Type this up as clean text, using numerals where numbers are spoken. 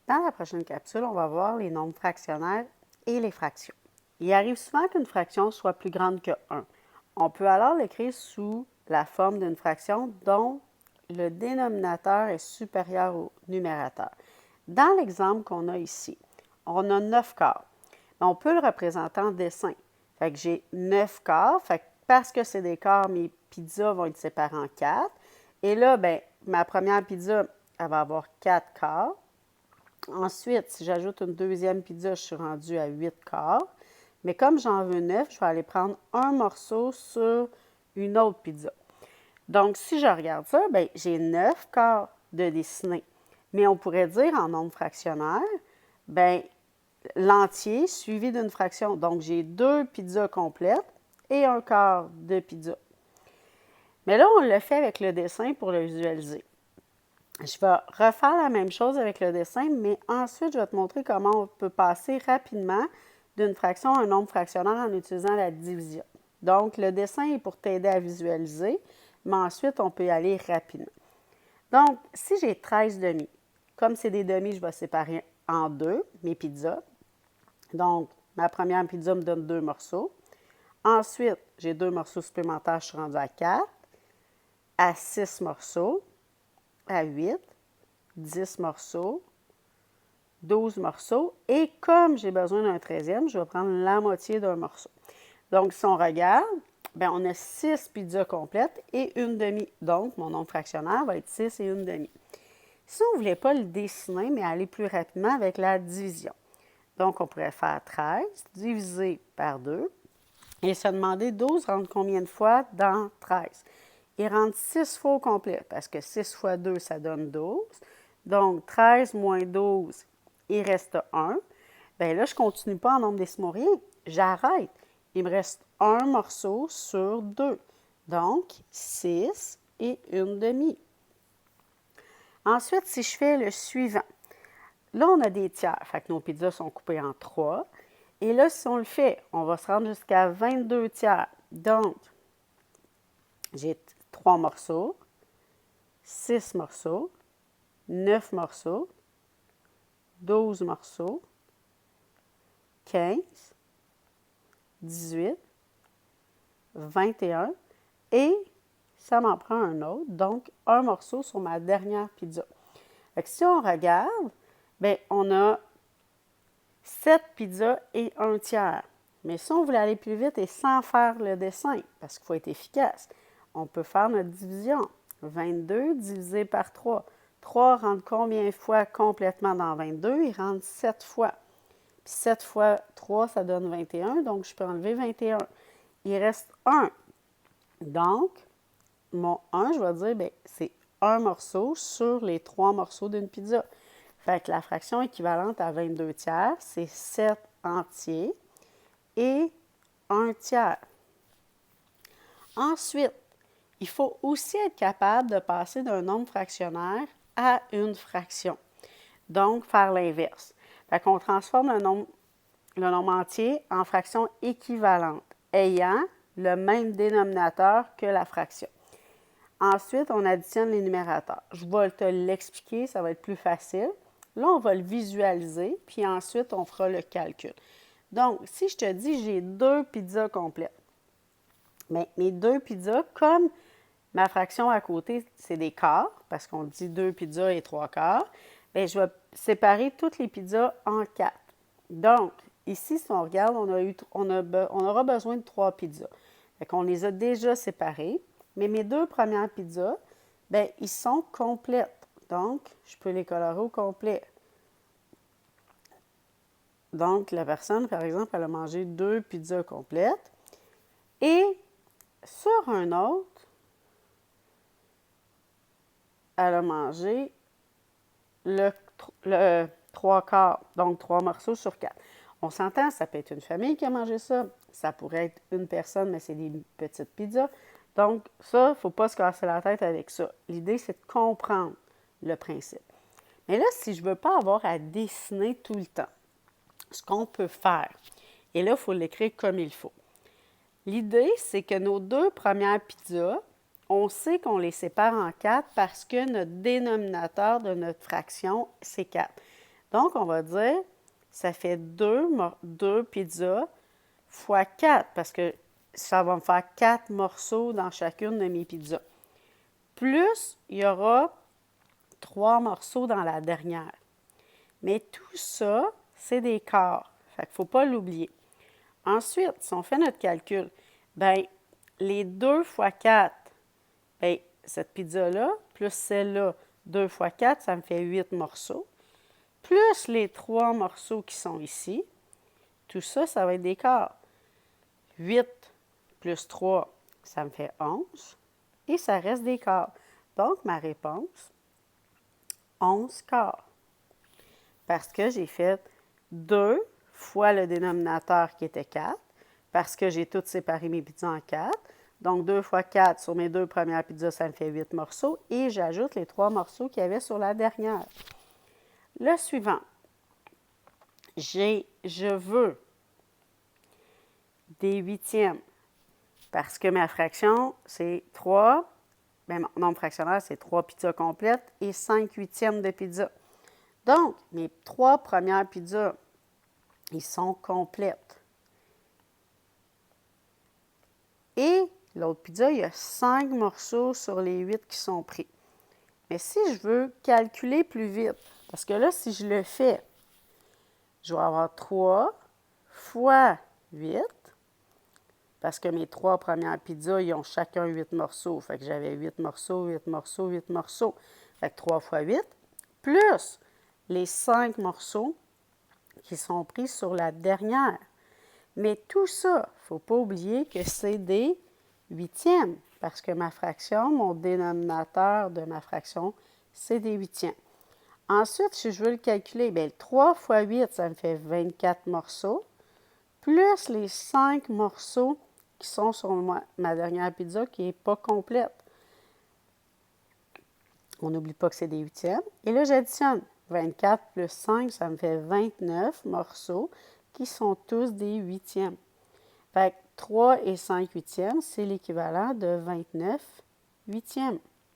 Dans la prochaine capsule, on va voir les nombres fractionnaires et les fractions. Il arrive souvent qu'une fraction soit plus grande que 1. On peut alors l'écrire sous la forme d'une fraction dont le dénominateur est supérieur au numérateur. Dans l'exemple qu'on a ici, on a 9 quarts. On peut le représenter en dessin. Fait que j'ai 9 quarts. Fait que parce que c'est des quarts, mes pizzas vont être séparées en 4. Et là, ben, ma première pizza, elle va avoir 4 quarts. Ensuite, si j'ajoute une deuxième pizza, je suis rendue à 8 quarts. Mais comme j'en veux 9, je vais aller prendre un morceau sur une autre pizza. Donc, si je regarde ça, bien, j'ai 9 quarts de dessiner. Mais on pourrait dire en nombre fractionnaire, bien, l'entier suivi d'une fraction. Donc, j'ai 2 pizzas complètes et un quart de pizza. Mais là, on le fait avec le dessin pour le visualiser. Je vais refaire la même chose avec le dessin, mais ensuite, je vais te montrer comment on peut passer rapidement d'une fraction à un nombre fractionnaire en utilisant la division. Donc, le dessin est pour t'aider à visualiser, mais ensuite, on peut y aller rapidement. Donc, si j'ai 13 demi, comme c'est des demi, je vais séparer en deux mes pizzas. Donc, ma première pizza me donne 2 morceaux. Ensuite, j'ai 2 morceaux supplémentaires, je suis rendue à 4, à 6 morceaux, à 8, 10 morceaux, 12 morceaux. Et comme j'ai besoin d'un 13e, je vais prendre la moitié d'un morceau. Donc, si on regarde, bien, on a 6 pizzas complètes et une demi. Donc, mon nombre fractionnaire va être 6 et une demi. Si on ne voulait pas le dessiner, mais aller plus rapidement avec la division. Donc, on pourrait faire 13 divisé par 2 et se demander 12 rentre combien de fois dans 13? Il rentre 6 fois au complet, parce que 6 fois 2, ça donne 12. Donc, 13 moins 12, il reste 1. Bien là, je ne continue pas en nombre décimaux rien. J'arrête. Il me reste un morceau sur 2. Donc, 6 et une demi. Ensuite, si je fais le suivant, là, on a des tiers. Fait que nos pizzas sont coupées en 3. Et là, si on le fait, on va se rendre jusqu'à 22 tiers. Donc, j'ai 3 morceaux, 6 morceaux, 9 morceaux, 12 morceaux, 15, 18, 21 et ça m'en prend un autre, donc un morceau sur ma dernière pizza. Fait que si on regarde, bien, on a 7 pizzas et un tiers. Mais si on voulait aller plus vite et sans faire le dessin, parce qu'il faut être efficace, on peut faire notre division. 22 divisé par 3. 3 rentre combien de fois complètement dans 22? Il rentre 7 fois. Puis 7 fois 3, ça donne 21, donc je peux enlever 21. Il reste 1. Donc, mon 1, je vais dire, bien, c'est un morceau sur les 3 morceaux d'une pizza. Fait que la fraction équivalente à 22 tiers, c'est 7 entiers et 1 tiers. Ensuite, il faut aussi être capable de passer d'un nombre fractionnaire à une fraction. Donc, faire l'inverse. Fait qu'on transforme le nombre entier en fraction équivalente, ayant le même dénominateur que la fraction. Ensuite, on additionne les numérateurs. Je vais te l'expliquer, ça va être plus facile. Là, on va le visualiser, puis ensuite, on fera le calcul. Donc, si je te dis j'ai 2 pizzas complètes, mais mes 2 pizzas, comme ma fraction à côté, c'est des quarts, parce qu'on dit 2 pizzas et 3 quarts, bien, je vais séparer toutes les pizzas en 4. Donc, ici, si on regarde, on aura besoin de 3 pizzas. Fait qu'on les a déjà séparées, mais mes 2 premières pizzas, bien, ils sont complètes. Donc, je peux les colorer au complet. Donc, la personne, par exemple, elle a mangé 2 pizzas complètes. Et sur un autre, elle a mangé le 3 quarts, donc 3 morceaux sur 4. On s'entend, ça peut être une famille qui a mangé ça. Ça pourrait être une personne, mais c'est des petites pizzas. Donc, ça, il ne faut pas se casser la tête avec ça. L'idée, c'est de comprendre le principe. Mais là, si je ne veux pas avoir à dessiner tout le temps, ce qu'on peut faire, et là, il faut l'écrire comme il faut. L'idée, c'est que nos 2 premières pizzas, on sait qu'on les sépare en 4 parce que notre dénominateur de notre fraction, c'est 4. Donc, on va dire, ça fait 2 pizzas fois 4, parce que ça va me faire 4 morceaux dans chacune de mes pizzas. Plus, il y aura 3 morceaux dans la dernière. Mais tout ça, c'est des quarts. Fait qu'il ne faut pas l'oublier. Ensuite, si on fait notre calcul, bien, les 2 fois 4, bien, cette pizza-là, plus celle-là, 2 fois 4, ça me fait 8 morceaux. Plus les 3 morceaux qui sont ici, tout ça, ça va être des quarts. 8 plus 3, ça me fait 11. Et ça reste des quarts. Donc, ma réponse, 11 quarts. Parce que j'ai fait 2 fois le dénominateur qui était 4, parce que j'ai tout séparé mes pizzas en 4. Donc, 2 fois 4 sur mes 2 premières pizzas, ça me fait 8 morceaux. Et j'ajoute les 3 morceaux qu'il y avait sur la dernière. Le suivant, je veux des huitièmes, parce que ma fraction, c'est 3. Bien, mon nombre fractionnaire, c'est 3 pizzas complètes et 5 huitièmes de pizza. Donc, mes 3 premières pizzas, ils sont complètes. Et l'autre pizza, il y a 5 morceaux sur les 8 qui sont pris. Mais si je veux calculer plus vite, parce que là, si je le fais, je vais avoir 3 fois 8, parce que mes 3 premières pizzas, ils ont chacun 8 morceaux. Fait que j'avais 8 morceaux, 8 morceaux, 8 morceaux. Fait que 3 fois 8, plus les 5 morceaux qui sont pris sur la dernière. Mais tout ça, il ne faut pas oublier que c'est des huitièmes, parce que ma fraction, mon dénominateur de ma fraction, c'est des huitièmes. Ensuite, si je veux le calculer, bien, 3 fois 8, ça me fait 24 morceaux, plus les 5 morceaux qui sont sur ma dernière pizza qui n'est pas complète. On n'oublie pas que c'est des huitièmes. Et là, j'additionne. 24 plus 5, ça me fait 29 morceaux qui sont tous des huitièmes. Fait que 3 et 5 huitièmes, c'est l'équivalent de 29 huitièmes.